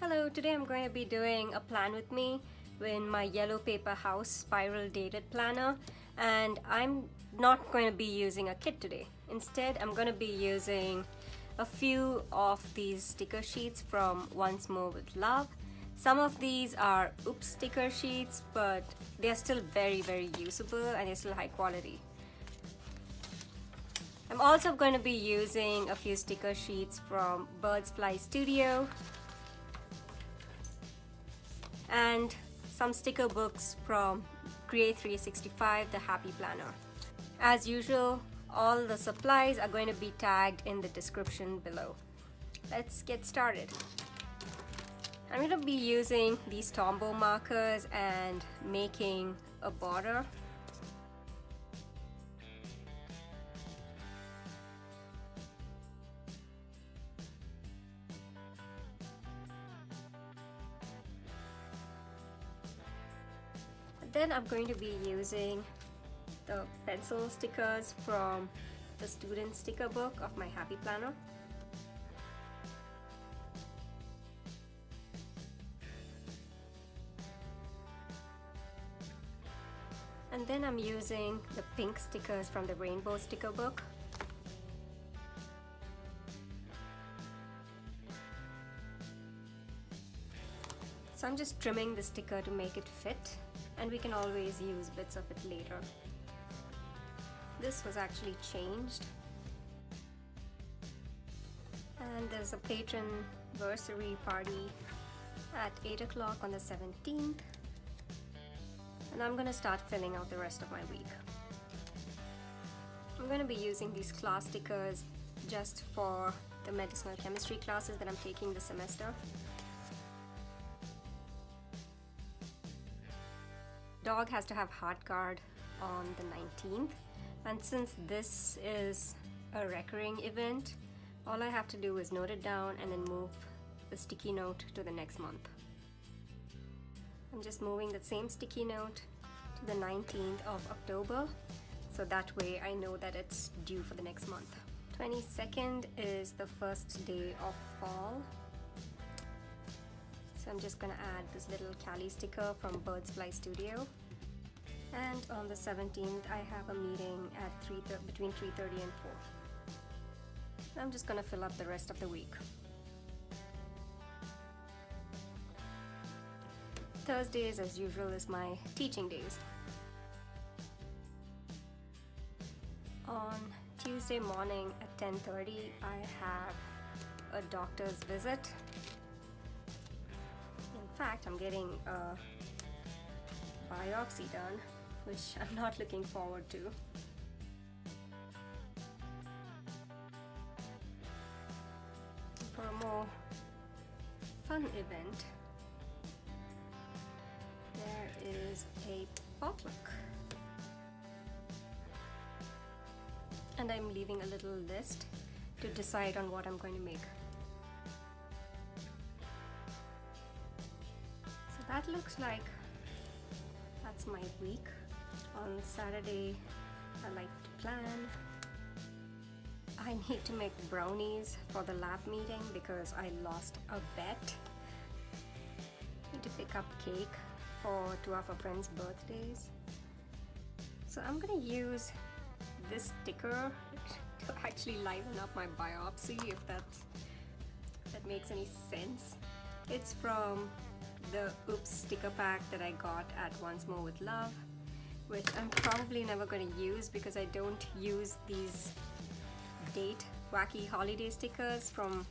Hello, today I'm going to be doing a plan with me in my yellow paper house spiral dated planner, and I'm not going to be using a kit today. Instead, I'm going to be using a few of these sticker sheets from Once More with Love. Some of these are oops sticker sheets, but they're still very usable and they're still high quality. I'm also going to be using a few sticker sheets from Birds Fly Studio and some sticker books from Create 365, the Happy Planner. As usual, all the supplies are going to be tagged in the description below. Let's get started. I'm going to be using these Tombow markers and making a border. Then I'm going to be using the pencil stickers from the student sticker book of my Happy Planner. And then I'm using the pink stickers from the rainbow sticker book. So I'm just trimming the sticker to make it fit, and we can always use bits of it later. This was actually changed. And there's a patron anniversary party at 8 o'clock on the 17th. And I'm gonna start filling out the rest of my week. I'm gonna be using these class stickers just for the medicinal chemistry classes that I'm taking this semester. Dog has to have heart guard on the 19th, and since this is a recurring event, all I have to do is note it down and then move the sticky note to the next month. I'm just moving the same sticky note to the 19th of October, so that way I know that it's due for the next month. 22nd is the first day of fall. So I'm just gonna add this little Cali sticker from Birds Fly Studio. And on the 17th, I have a meeting at between 3:30 and 4. I'm just gonna fill up the rest of the week. Thursdays, as usual, is my teaching days. On Tuesday morning at 10:30, I have a doctor's visit. In fact, I'm getting a biopsy done, which I'm not looking forward to. For a more fun event, there is a potluck. And I'm leaving a little list to decide on what I'm going to make. So that looks like that's my week. On Saturday, I like to plan. I need to make brownies for the lab meeting because I lost a bet. Need to pick up cake for two of our friends' birthdays. So I'm gonna use this sticker to actually liven up my biopsy, if that makes any sense. It's from the Oops sticker pack that I got at Once More with Love, which I'm probably never going to use because I don't use these date wacky holiday stickers from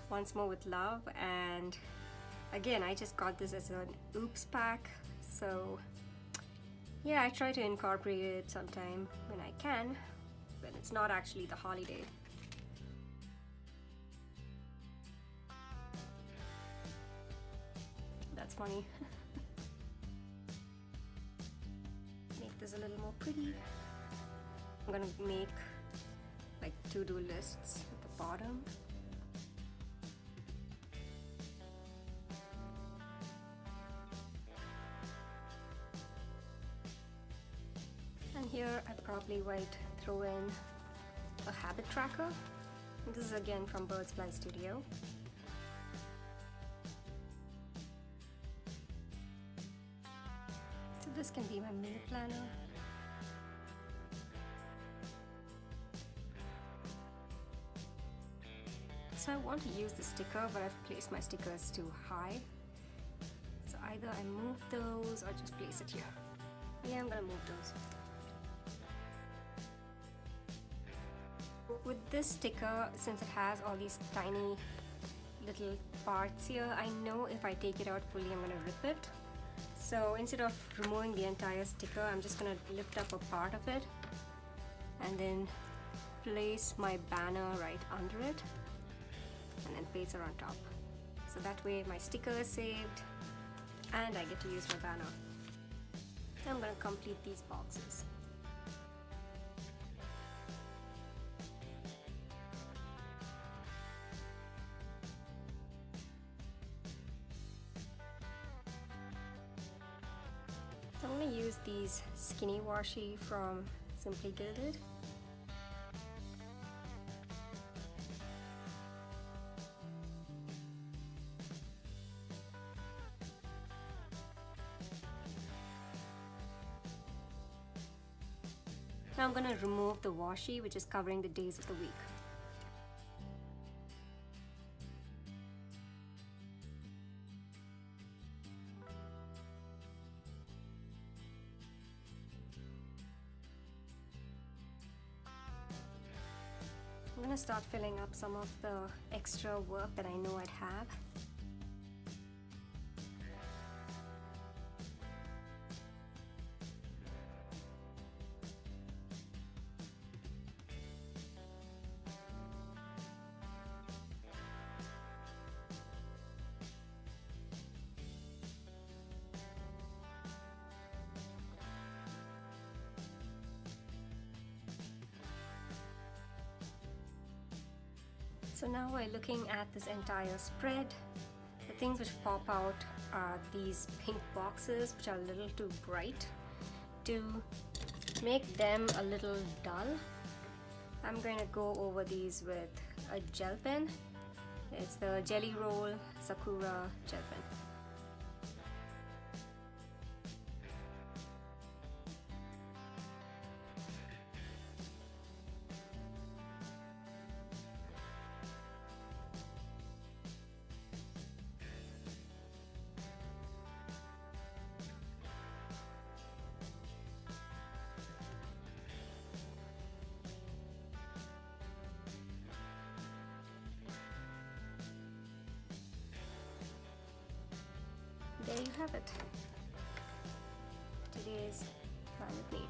Once More with Love. And again, I just got this as an Oops pack, so yeah, I try to incorporate it sometime when I can, when it's not actually the holiday. That's funny. Make this a little more pretty. I'm gonna make like to-do lists at the bottom. And here I probably might throw in a habit tracker. This is again from Birds Fly Studio. This can be my meal planner. So I want to use the sticker, but I've placed my stickers too high. So either I move those or just place it here. Yeah, I'm gonna move those. With this sticker, since it has all these tiny little parts here, I know if I take it out fully, I'm gonna rip it. So instead of removing the entire sticker, I'm just gonna lift up a part of it and then place my banner right under it and then paste it on top. So that way my sticker is saved and I get to use my banner. I'm gonna complete these boxes. So I'm going to use these skinny washi from Simply Gilded. Now I'm going to remove the washi which is covering the days of the week. I'm going to start filling up some of the extra work that I know I'd have. So now we're looking at this entire spread. The things which pop out are these pink boxes which are a little too bright. To make them a little dull, I'm going to go over these with a gel pen. It's the Jelly Roll Sakura gel pen. There you have it. Today's Plan with Me.